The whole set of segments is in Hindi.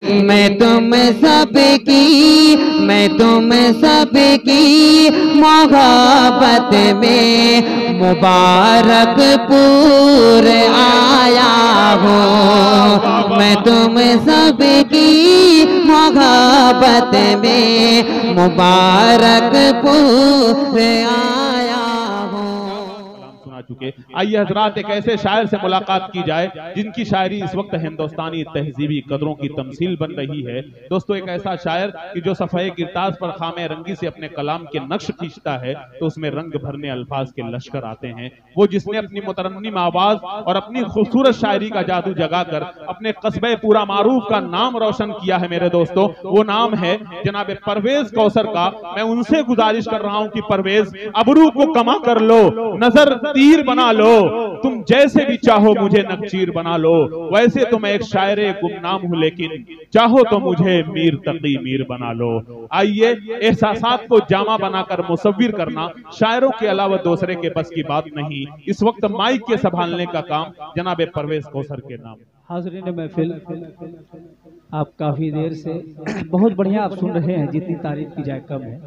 मैं तुम सबकी मोहब्बत में मुबारकपुर आया हूँ। मैं तुम सबकी मोहब्बत में मुबारकपुर आया हूँ। चुके। आइए हजरात, एक ऐसे शायर से मुलाकात की जाए जिनकी शायरी इस वक्त हिंदुस्तानी तहजीबी कदरों की तमसील बन रही है। दोस्तों, एक ऐसा शायर कि जो सफ़े किरताज पर खामे रंगी से अपने कलाम के नक्श खींचता है तो उसमें रंग भरने अल्फाज के लश्कर आते हैं। वो जिसने अपनी मुतरन्निम आवाज और अपनी खूबसूरत शायरी का जादू जगाकर अपने कस्बे पूरा मारूफ का नाम रोशन किया है मेरे दोस्तों, वो नाम है जनाब परवेज कौसर का। मैं उनसे गुजारिश कर रहा हूं कि परवेज, अबरू को कमा कर लो, नजर तीर बना लो, तुम जैसे भी चाहो मुझे नक्चीर बना लो। वैसे तो मैं एक शायर गुमनाम हूं, लेकिन चाहो तो मुझे मीर तकी मीर बना लो। आइए, एहसासात को जामा बनाकर मुसव्विर करना शायरों के अलावा दूसरे के बस की बात नहीं। इस वक्त माइक के संभालने का काम जनाब परवेज कौसर के नाम। हाज़रीन महफिल, आप काफी देर से बहुत बढ़िया आप सुन रहे हैं, जितनी तारीफ की जाए कम है।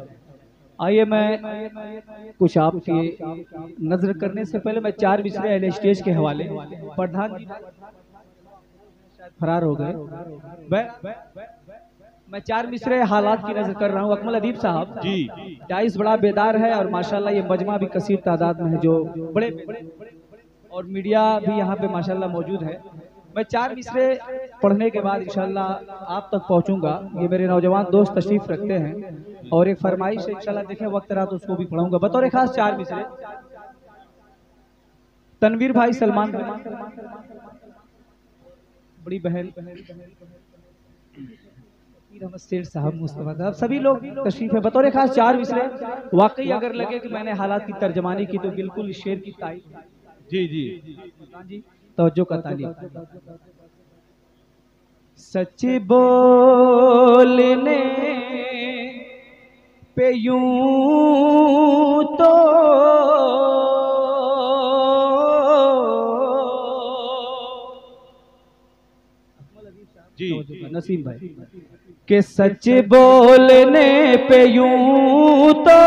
आइए, मैं कुछ आपकी नजर करने से पहले मैं चार मिसरे अहले स्टेज के हवाले, प्रधान जी शायद फरार हो गए, मैं चार मिसरे हालात की नजर कर रहा हूँ। अकमल अदीब साहब जी, डाइस बड़ा बेदार है और माशाल्लाह ये मजमा भी कसीर तादाद में है, जो बड़े और मीडिया भी यहाँ पे माशाल्लाह मौजूद है। मैं चार मिसरे पढ़ने के बाद इंशाल्लाह आप तक पहुंचूंगा। ये मेरे नौजवान दोस्त तशरीफ रखते हैं और एक फरमाइश है, इंशाल्लाह देखें वक्त रहा तो उसको भी पढ़ूंगा। बतौर खास चार मिसरे तनवीर भाई, सलमान भाई, बड़ी बहन शेर साहब, मुस्तफा साहब, सभी लोग तशरीफ है। बतौर खास चार मिसरे वाकई अगर लगे कि मैंने हालात की तर्जमानी की तो बिल्कुल इस शेर की तारीफ। जी जी जी, तवज्जो का तालीम। सच बोलने पे यूं तो जी, नसीम भाई के सच बोलने पे यूं तो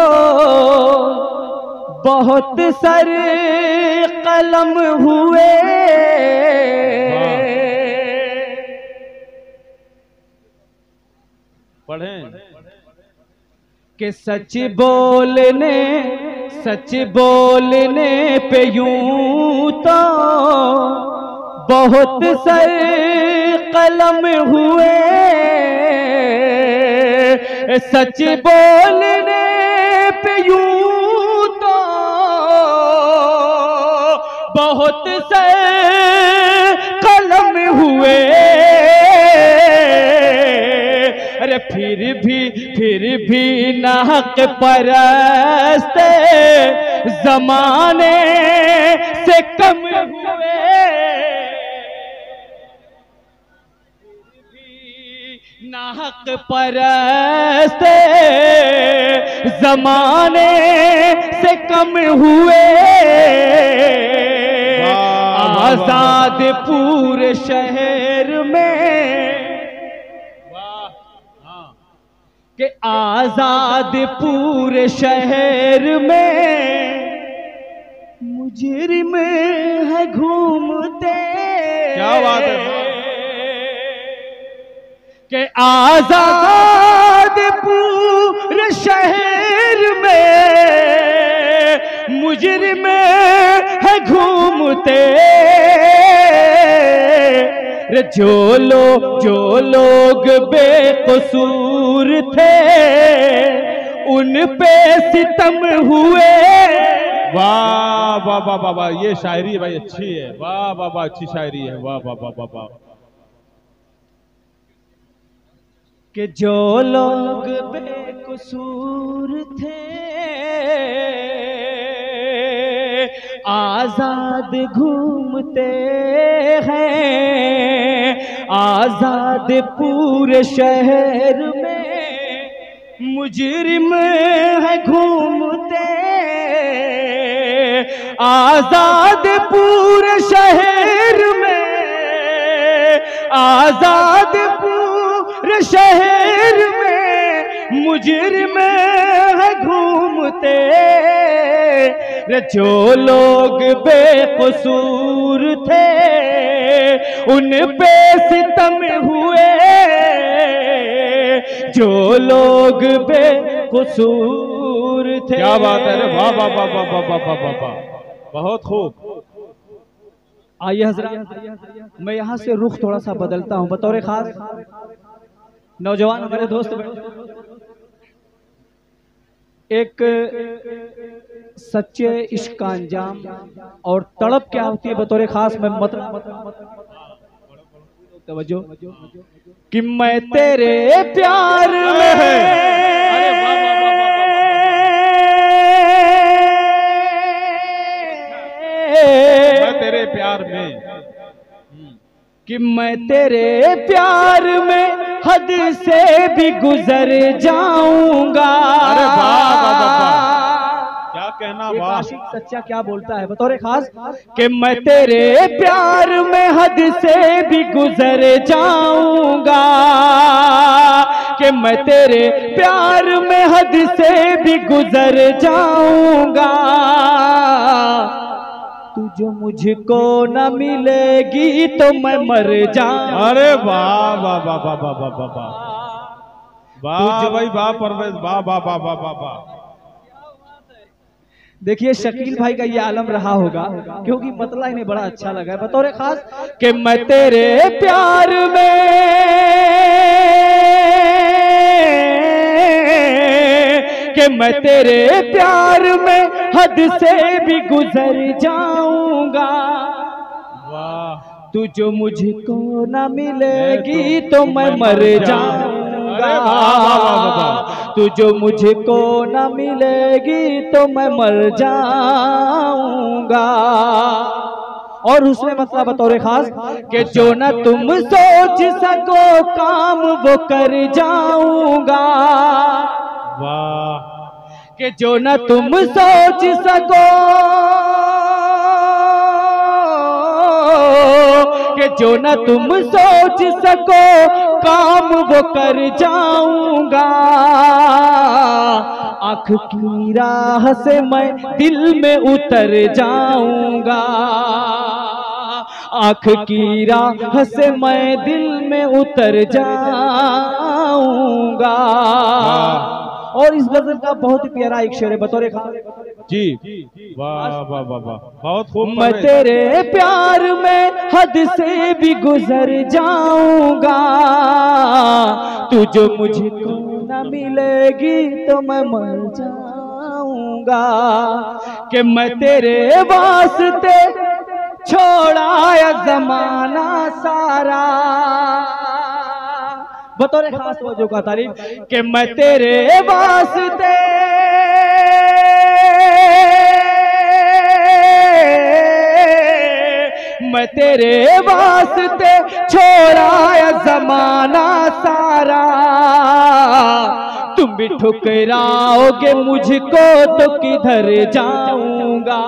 बहुत सर कलम हुए, पढ़ें कि सच बोलने पे यूं तो बहुत सर कलम हुए। सच बोलने पे यूं तो बहुत से कलम हुए। अरे फिर भी नाहक परस्त जमाने से कम हुए। नाहक परस्त जमाने से कम हुए। आजाद पूरे शहर में कि आजाद पूरे शहर में मुजरिम है घूमते। क्या बात है कि आजाद पूरे शहर में मुजरिम है घूमते। जो लोग बेकसूर थे उन पे सितम हुए। वाह वाह वाह वाह वाह, ये शायरी भाई अच्छी है। वाह वाह वाह, अच्छी शायरी है। वाह वाह वाह वाह वाह। कि जो लोग बेकसूर थे आजाद घूमते हैं। आजाद पूरे शहर में मुजरिम है घूमते। आजाद पूरे शहर में आजाद पूरे शहर में मुजरिम है घूमते, जो लोग बेकसूर थे उन पे सितम हुए, जो लोग बेकसूर थे। क्या बात है रे, वाह वाह वाह वाह वाह वाह वाह वाह, बहुत खूब। आइए हजरत, मैं यहाँ से रुख थोड़ा सा बदलता हूँ। बतौर खास नौजवान मेरे दोस्त, एक सच्चे इश्क का अंजाम और तड़प क्या होती है बतौर खास मैं तवज्जो कि मैं तेरे प्यार में, मैं तेरे प्यार में, कि मैं तेरे प्यार में हद से भी गुजर जाऊंगा। अरे वाह वाह वाह वाह, क्या कहना, वाह। आशिक सच्चा क्या बोलता है बतौर खास कि मैं तेरे प्यार में हद से भी गुजर जाऊंगा, कि मैं तेरे प्यार में हद से भी गुजर जाऊंगा। तू जो मुझको न मिलेगी तो मैं मर जाऊंगा। अरे वाह वाह वाह वाह वाह वाह वाह वाह वाह भाई, वाह परवेज, वाह वाह वाह वाह वाह वाह। देखिए शकील भाई का ये आलम रहा होगा, क्योंकि मतला इन्हें बड़ा अच्छा लगा है बतौर खास कि मैं तेरे प्यार में, कि मैं तेरे प्यार में हद से भी गुजर जाऊंगा। वाह, तू जो मुझको न मिलेगी तो मैं मर जाऊंगा। तू जो मुझको न मिलेगी तो मैं मर जाऊंगा। और उसने मतलब बतौर खास कि जो न तुम सोच सको काम वो कर जाऊंगा। वाह, कि जो न तुम सोच सको, कि जो न तुम सोच सको काम वो कर जाऊंगा। आँख की राह से मैं दिल में उतर जाऊंगा। आँख की राह से मैं दिल में उतर जाऊंगा। और इस गजल का बहुत ही प्यारा एक शेर है बतौर खास जी, वाह वाह वाह वाह, बहुत खूब। मैं तेरे प्यार में हद से भी गुजर जाऊंगा। तू जो मुझको न मिलेगी तो मैं मर जाऊंगा। कि मैं तेरे वास्ते छोड़ाया जमाना सारा। बतौर खास वजह का तारीफ कि मैं तेरे वास्ते मैं तेरे वास्ते छोड़ाया जमाना सारा। तुम भी ठुकराओगे मुझको तो किधर जाऊंगा।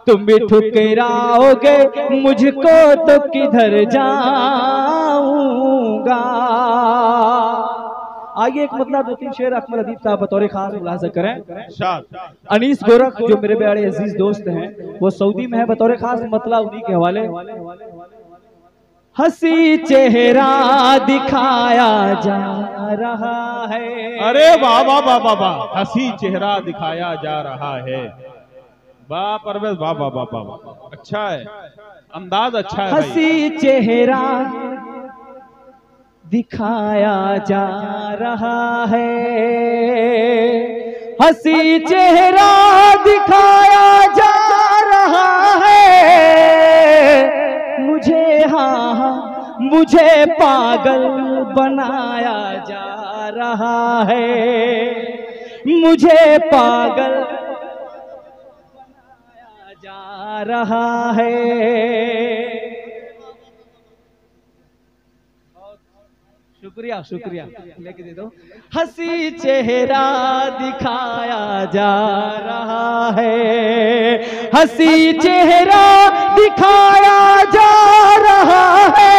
तुम भी ठुकराओगे मुझको तो किधर जाऊंगा। आगे एक मतलब दो तीन शेर अकमल अदीब साहब बतौर खास मुलाजा करें। अनीस गोरख जो मेरे बड़े अजीज दोस्त हैं वो सऊदी में है, बतौर खास मतलब उन्हीं के हवाले। हंसी चेहरा दिखाया जा रहा है। अरे वाह वाह वाह वाह वाह, हंसी चेहरा दिखाया जा रहा है। वाह परवेज, वाह वाह वाह वाह, अच्छा है, अंदाज अच्छा है। हंसी चेहरा दिखाया जा रहा है। हंसी चेहरा दिखाया जा रहा है। मुझे हाँ मुझे पागल बनाया जा रहा है। मुझे पागल बनाया जा रहा है। शुक्रिया शुक्रिया, लेके दे दो। हंसी चेहरा दिखाया जा रहा है। हंसी चेहरा दिखाया जा रहा है।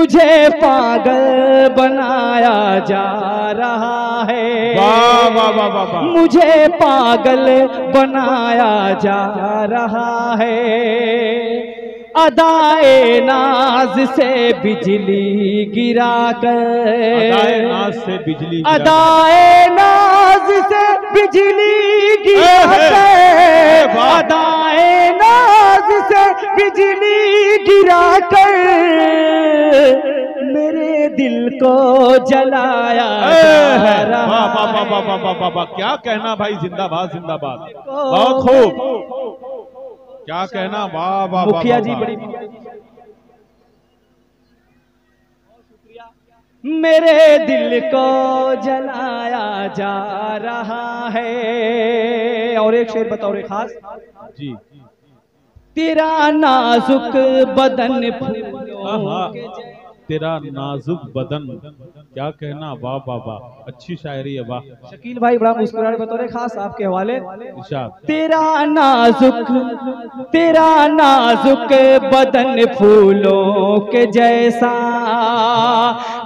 मुझे पागल बनाया जा रहा है। वाह वाह वाह वाह वाह। मुझे पागल बनाया जा रहा है। अदाए नाज से बिजली गिरा कर, अदाए नाज से बिजली, अदाए नाज से बिजली गिरा कर, अदाए नाज से बिजली गिरा कर मेरे दिल को जलाया जा रहा है। क्या कहना भाई, जिंदाबाद जिंदाबाद, बहुत खूब, क्या कहना, वाह वाह। मुखिया जी बड़ी मेरे दिल को जलाया जा रहा है। और एक शेर बताओ रे खास जी। तेरा नाजुक बदन फूलों के तेरा नाजुक बदन, क्या कहना, वाह वाह वाह, अच्छी शायरी है, वाह। शकील भाई बड़ा मुस्कुराए, बतौर खास आपके हवाले। इरशाद। तेरा नाजुक बदन फूलों के जैसा,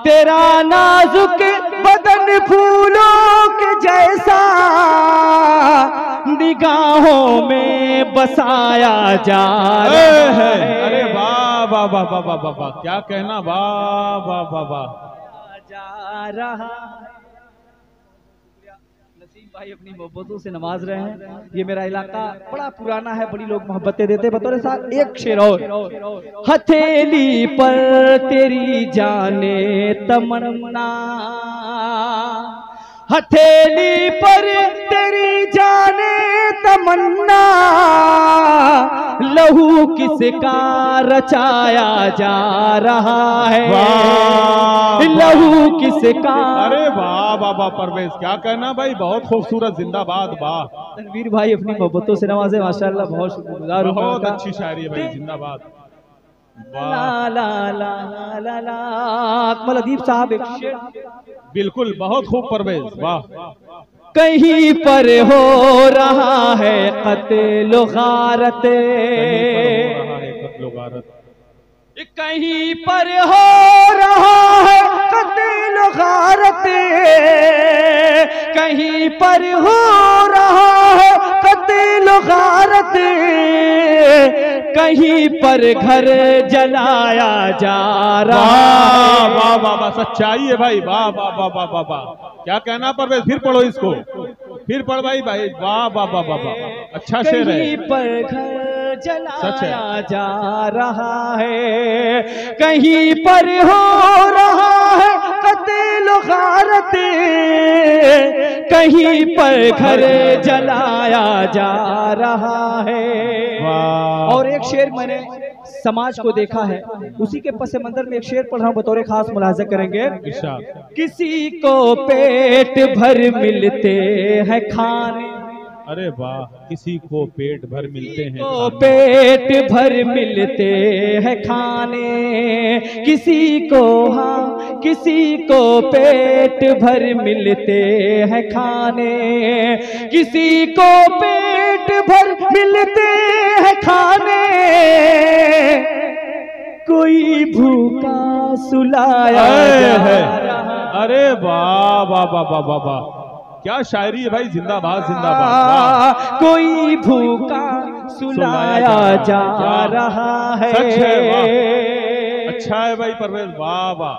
तेरा नाजुक बदन फूलों के जैसा निगाहों में बसाया जा रहा है। अरे वाह वाह वाह वाह वाह वाह वाह, क्या कहना, वाह वाह वाह वाह, जा रहा। नसीम भाई अपनी मोहब्बतों से नवाज रहे हैं। ये मेरा इलाका बड़ा पुराना है, बड़ी लोग मोहब्बतें देते। बतौर साथ एक शेर और, हथेली पर तेरी जाने तमन्ना, हथेली पर तेरी जाने तमन्ना, लहू किसका रचाया जा रहा है, लहू किसका। अरे वाह वाह वाह परवेज, क्या कहना भाई, बहुत खूबसूरत, जिंदाबाद, वाह। तनवीर भाई अपनी मोहब्बतों से नवाजे, माशाल्लाह, बहुत शुक्रगुजार हूं। बहुत अच्छी शायरी है भाई, जिंदाबाद, वाह। ला ला ला ला ला। अकमल अदीब साहब एक शेर। बिल्कुल, बहुत खूब परवेज, वाह। कहीं पर हो रहा है कत्ल गारत, कहीं पर हो रहा है कत्ल गारत, कहीं पर हो रहा है कत्ल गारत, कहीं पर घर जलाया जा रहा है। वाह वाह वाह, सच्चाई है भाई, वाह वाह वाह वाह वाह वाह, क्या कहना परवेज, फिर पढ़ो इसको, फिर पढ़ भाई भाई, वाह वाह वाह वाह वाह, अच्छा शेर है। कहीं पर घर जलाया जा रहा है, कहीं पर हो रहा है कत्ल गारत, कहीं पर घर जलाया जा रहा है। और एक शेर मैंने समाज को देखा है, उसी के पस मंजर में एक शेर पढ़ रहा हूं, बतौर खास मुलाजा करेंगे। किसी को पेट भर मिलते हैं खाने, अरे वाह, किसी को पेट भर मिलते हैं, पेट भर मिलते हैं खाने, किसी को, हाँ किसी को पेट भर मिलते हैं खाने, किसी को पेट भर मिलते हैं खाने, कोई भूखा सुलाया है। अरे वाह वाह वाह वाह वाह वाह, क्या शायरी है भाई, जिंदाबाद जिंदाबाद। कोई भूखा सुलाया जा रहा है। सच है, वाह, अच्छा है भाई परवेज, वाह वाह,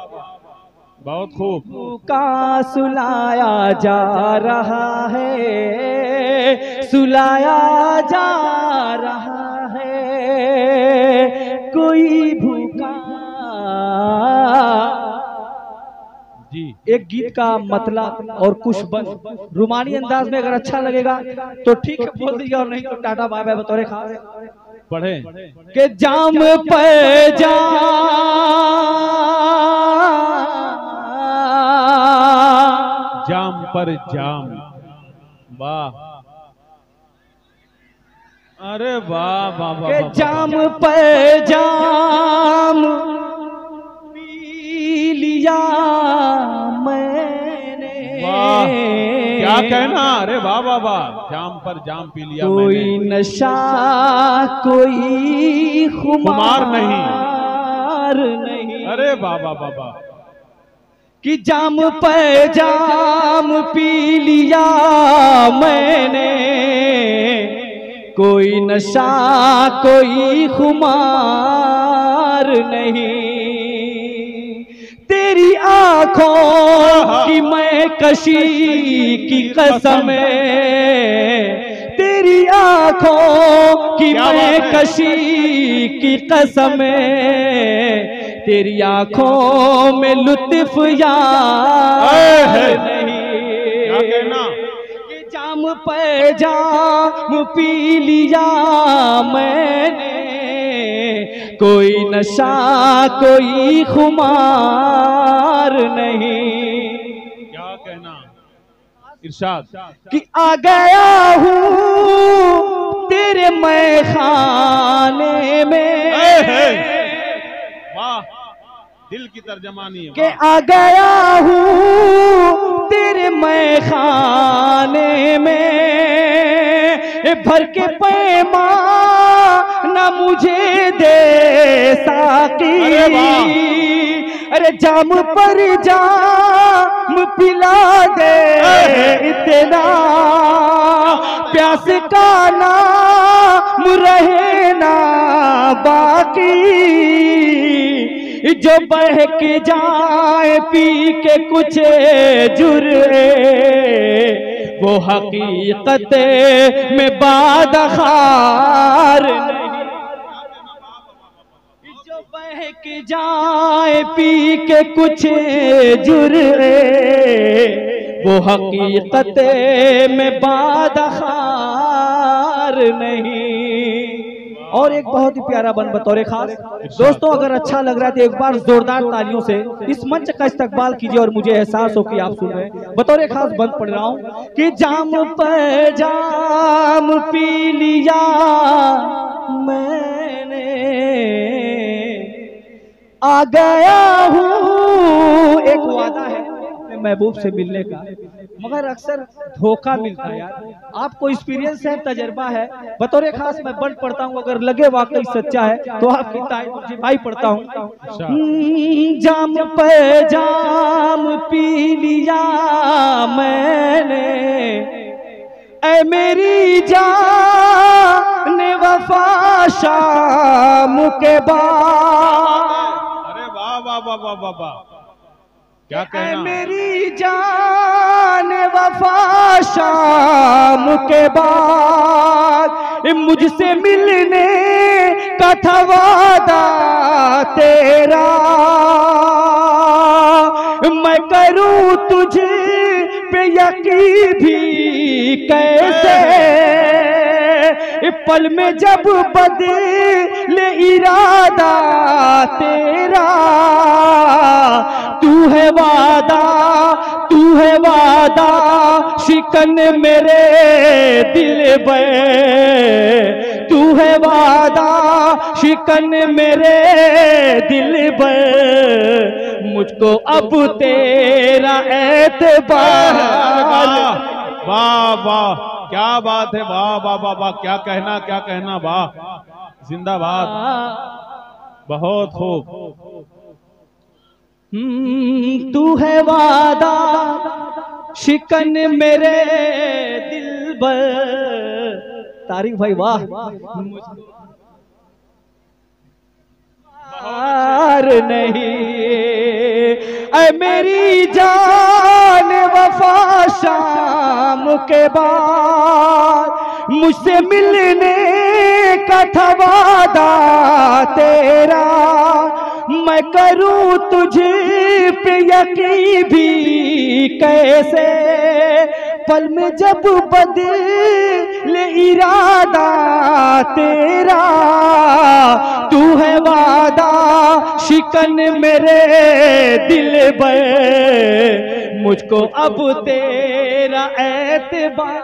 बहुत खूब। भूखा सुलाया जा रहा है, सुलाया जा रहा है, कोई भूखा। जी, एक गीत का मतलब और कुछ बंद रुमानी अंदाज में अगर अच्छा लगेगा तो ठीक है बोल दीजिए, और नहीं तो टाटा बाय बाय बतौर खास पढ़े के जाम पर जाम पर जाम, वाह, अरे वाह वाह वाह, के जाम पर जाम पी लिया मैंने। वाह, क्या कहना, अरे वाह वाह वाह, जाम पर जाम पी लिया कोई मैंने। नशा कोई खुमार नहीं, नहीं, अरे बाबा बाबा, कि जाम पे जाम पी लिया मैंने, कोई नशा कोई खुमार नहीं, तेरी आंखों की मैं कशी की कसम, तेरी आंखों की मैं कशी की कसम, तेरी आंखों में लुत्फ यार नहीं, क्या कहना, कि जाम पे जाम पी लिया मैंने, कोई नशा कोई खुमार नहीं, क्या कहना, इरशाद कि आ गया हूँ तेरे मैं खाने में, वाह, दिल की तर्जमानी है, कि आ गया हूँ तेरे मैं खाने में, भर के पैमाना मुझे दे साकी, अरे जाम पर जाम पिला दे इतना, प्यास का नाम रहे ना बाकी, जो बहक जाए पी के कुछ जुर्रे, वो हकीकत में बादखार नहीं, जो बहक जाए पी के कुछ जुर्रे, वो हकीकत में बादखार नहीं। और एक बहुत ही प्यारा बन बतौर खास दोस्तों, अगर अच्छा लग रहा है तो एक बार जोरदार तालियों से इस मंच का इस्तकबाल कीजिए और मुझे एहसास हो कि आप सुन रहे हैं। बतौर खास बंद पढ़ रहा हूं कि जाम पे जाम पी लिया मैंने, आ गया हूँ, एक वादा है महबूब से मिलने का, मगर अक्सर धोखा मिलता है यार। आपको एक्सपीरियंस है, तजर्बा है, बतौर खास मैं बंद पढ़ता हूँ, अगर लगे वाकई सच्चा है तो आपकी तारीफ पढ़ता हूँ। जाम पे जाम पी लिया मैंने, ऐ मेरी जान वफा शाम के बाद, अरे वाह वाह वाह वाह वाह वाह, क्या कहना, मेरी जान वफा शाम के बाद, मुझसे मिलने का था वादा तेरा, मैं करूं तुझे पे यकीन भी कैसे, पल में जब बदले इरादा तेरा, तू है वादा शिकन मेरे दिल पे, तू है वादा शिकन मेरे दिल पे, मुझको अब तेरा एतबार। वाह वाह, क्या बात है, वाह वाह वाह वाह, क्या कहना, वाह, जिंदाबाद, बहुत खूब। तू है वादा शिकन मेरे दिल पर, तारीख भाई वाह, नहीं ऐ मेरी जान वफा शाम के बाद, मुझसे मिलने का था वादा तेरा, मैं करूं तुझे पे यकीन भी कैसे, पल में जब बदले इरादा तेरा, तू है वादा शिकन मेरे दिल पे, मुझको अब तेरा एतबार।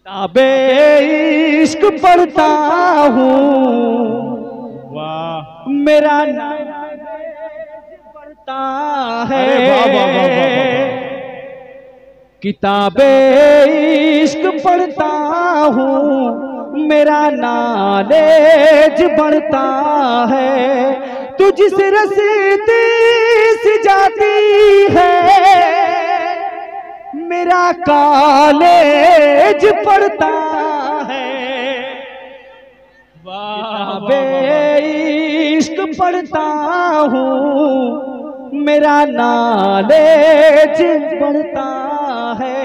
किताबे इश्क पढ़ता हूँ, वाह, मेरा नाम पढ़ता है, किताबे इश्क पढ़ता हूँ, मेरा नॉलेज बढ़ता है, तू जिस रास्ते से जाती है मेरा कॉलेज पढ़ता है। इश्क पढ़ता हूँ मेरा नॉलेज बढ़ता है।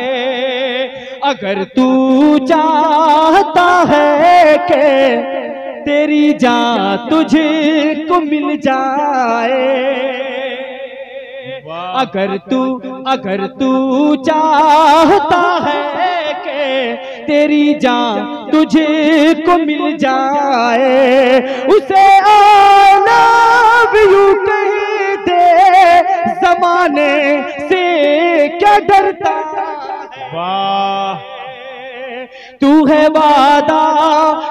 अगर तू चाहता है कि तेरी जान तुझको मिल जाए, अगर तू चाहता है कि तेरी जान तुझको मिल जाए, उसे आई लव यू कह दे, जमाने से क्या डरता है। वाह, तू है वादा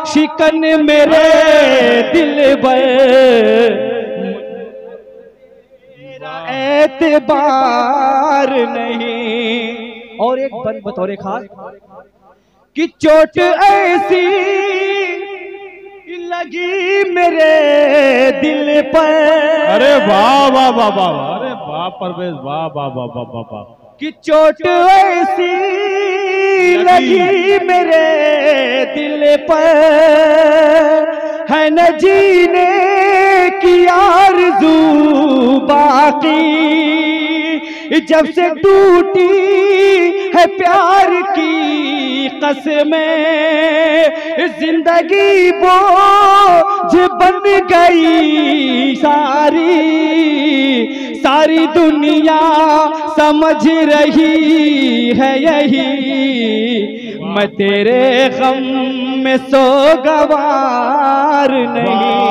शिकन मेरे दिल पर, एतबार नहीं। और एक बन बतौर खास कि चोट ऐसी लगी मेरे दिल पर। अरे वाह वाह वाह वाह, अरे वाह परवेज, वाह वाह वाह वाह वाह वाह, कि चोट ऐसी लगी मेरे दिल पर, है न जीने की आरज़ू बाकी, जब से टूटी है प्यार की कसमें, जिंदगी बोझ बन गई सारी, सारी दुनिया समझ रही है यही, मैं तेरे गम में सोगवार नहीं।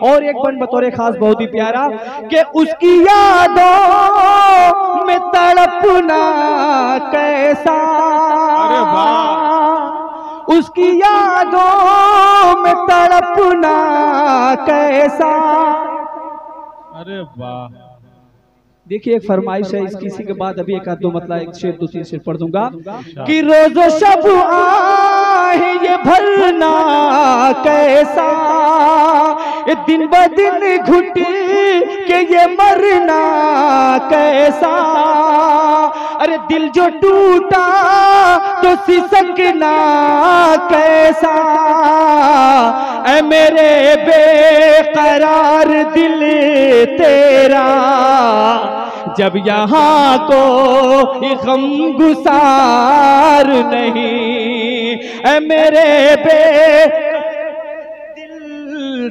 और एक बन बतौर खास बहुत ही प्यारा कि उसकी यादों में तड़पना कैसा, अरे वाह, उसकी यादों में तड़पना कैसा। अरे वाह। देखिए एक फरमाइश है इसकी, इसी के बाद अभी एक आध दो मतलब एक शेर दो तीन शेर पढ़ दूंगा कि रोज़ो शब आहे ये भरना कैसा, ये दिन ब दिन घुट के ये मरना कैसा, अरे दिल जो टूटा तो सिसकना कैसा, ऐ मेरे बेकरार दिल तेरा, जब यहाँ को गम गुसार नहीं, ऐ मेरे दिल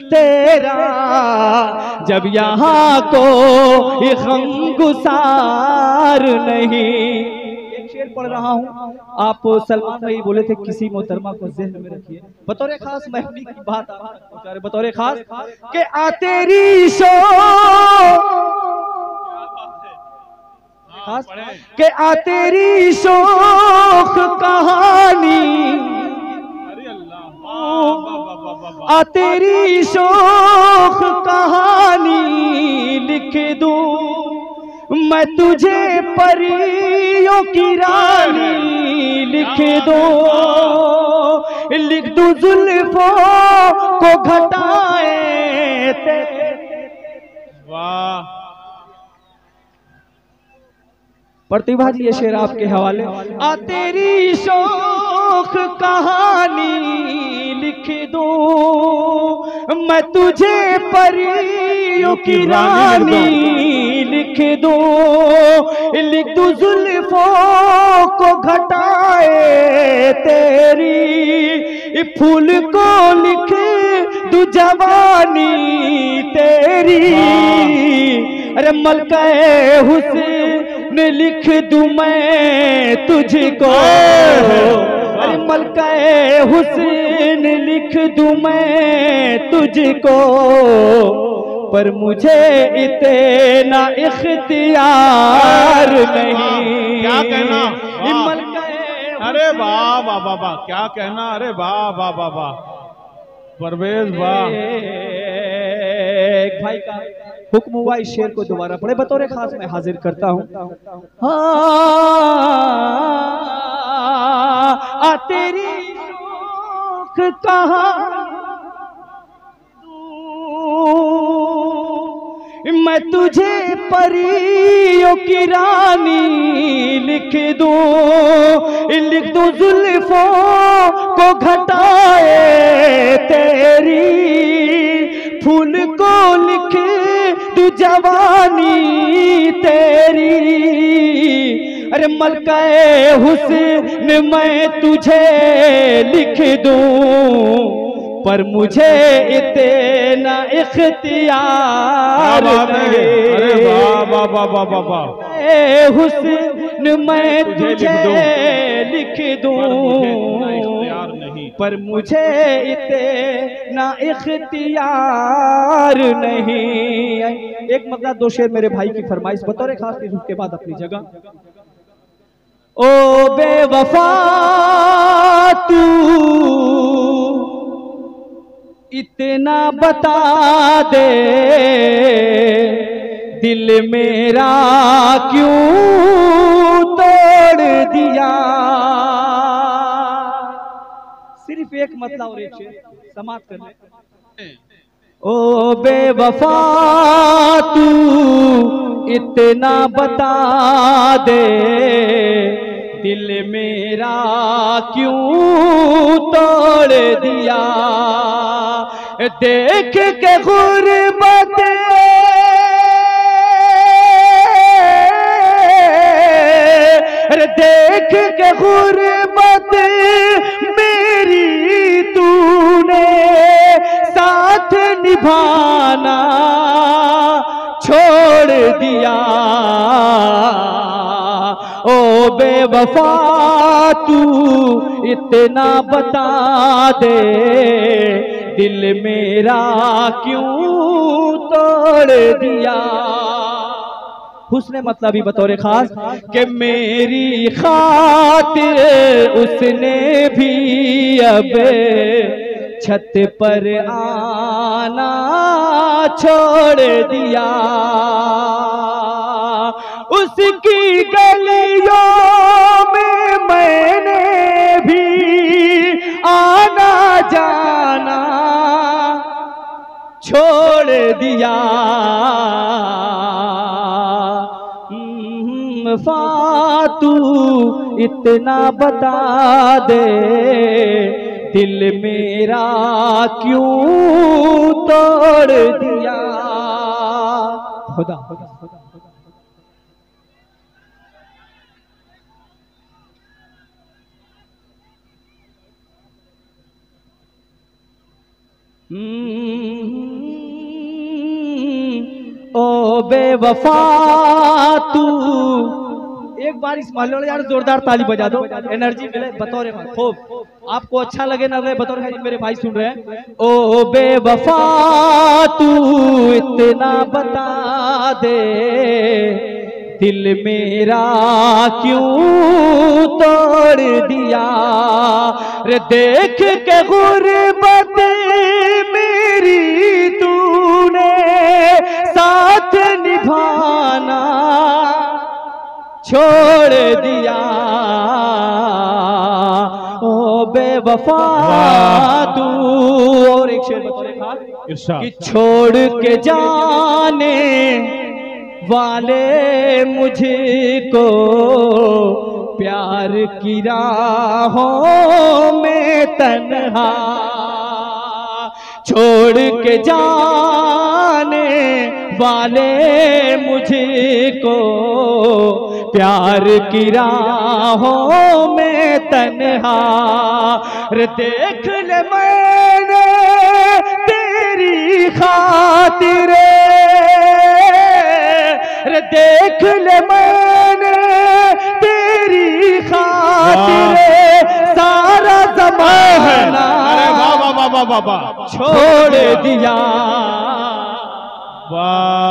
तेरा, जब यहाँ को गम गुसार नहीं। एक शेर पढ़ रहा हूँ, आप सलमान भाई बोले थे किसी मोहतरमा को ज़हन में रखिए, बतौर खास महफिल की बात आ, बतौर खास के आ तेरी शो के आ तेरी शोख कहानी, आ तेरी शोख कहानी लिख दूं मैं तुझे परियों की रानी, लिख दूं जुल्फों को घटाए तेरे। वाह, प्रतिभा जी ये शेर आपके हवाले। आ तेरी शोख कहानी लिख दूं मैं तुझे परियों की रानी, लिख दूं जुल्फों को घटाए तेरी, फूल को लिख दूं जवानी तेरी, अरे मलकाए हुस्न लिख दूं मैं तुझको, अरे मलकाए हुस्न लिख दूं मैं तुझको, पर मुझे इतना इख्तियार नहीं। क्या कहना, मलकाए, अरे वाह वाह वाह वाह, क्या कहना, अरे वाह वाह वाह वाह परवेज, वाह। एक भाई का हुक्म हुआ इस शेर को दोबारा पढ़े, बतौर खास मैं हाजिर करता हूँ। आ तेरी कहाँ मैं तुझे परियों की रानी लिख दूं जुल्फों को घटाए तेरी, फूल को लिख दूं जवानी तेरी। अरे मलकाए हुस्न मैं तुझे लिख दूं, पर मुझे इतना इख्तियार नहीं। अरे वाह वाह वाह वाह वाह वाह। हुस्न मैं तुझे लिख दूं, पर मुझे इतना इख्तियार नहीं। एक मगना दो शेर मेरे भाई की फरमाइश बतौर खास थी, उसके बाद अपनी जगह। ओ बेवफा तू इतना बता दे, दिल मेरा क्यों तोड़ दिया। सिर्फ एक मतलब और एक शेर समाप्त कर ले। ओ बेवफा तू इतना बता दे, दिल मेरा क्यों तोड़ दिया। देख के गुर्बत देख के गुर्बत मेरी तूने साथ निभाना छोड़ दिया। ओ बेवफा तू इतना बता दे, दिल मेरा क्यों तोड़ दिया। हुस्ने मतलब ही बतौर खास कि मेरी खातिर उसने भी अब छत पर आना छोड़ दिया। उसकी गलियों में मैंने भी आना जाना छोड़ दिया। फातू इतना बता दे, दिल मेरा क्यों तोड़ दिया। खुदा ओ बेवफा तू। एक बार इस महल वाले यार जोरदार ताली बजा दो, एनर्जी मिले बतौर खूब। आपको अच्छा लगे ना लगे बतौर मेरे भाई सुन रहे हैं। ओ बेवफा तू इतना बता दे, दिल मेरा क्यों तोड़ दिया। रे देख के गुर्बत मेरी तूने साथ निभाना छोड़ दिया। ओ बेवफा तू। और एक शेर बता कि छोड़ के जाने वाले मुझको प्यार की राहों में तन्हा छोड़ के जाने वाले मुझको प्यार की राहों में तन्हा। रे देख ले मैंने तेरी खातिर, रे देख ले मैंने तेरी खातिर सारा ज़माना छोड़ दिया।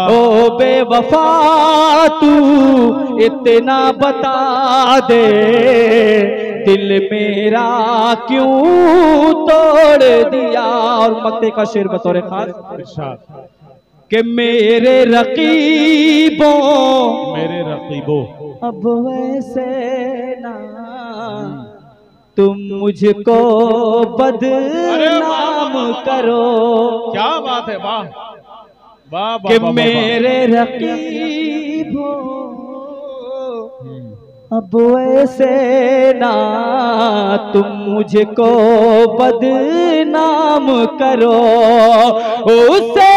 ओ बेवफा तू इतना बता दे, दिल मेरा क्यों तोड़ दिया। और मक्ते का शेर बतौर खास कि मेरे रकीबों अब वैसे ना तुम मुझको बदनाम करो। क्या बात है, वाह वाह कि मेरे रकीब हो अब ऐसे ना तुम मुझको बदनाम करो। उससे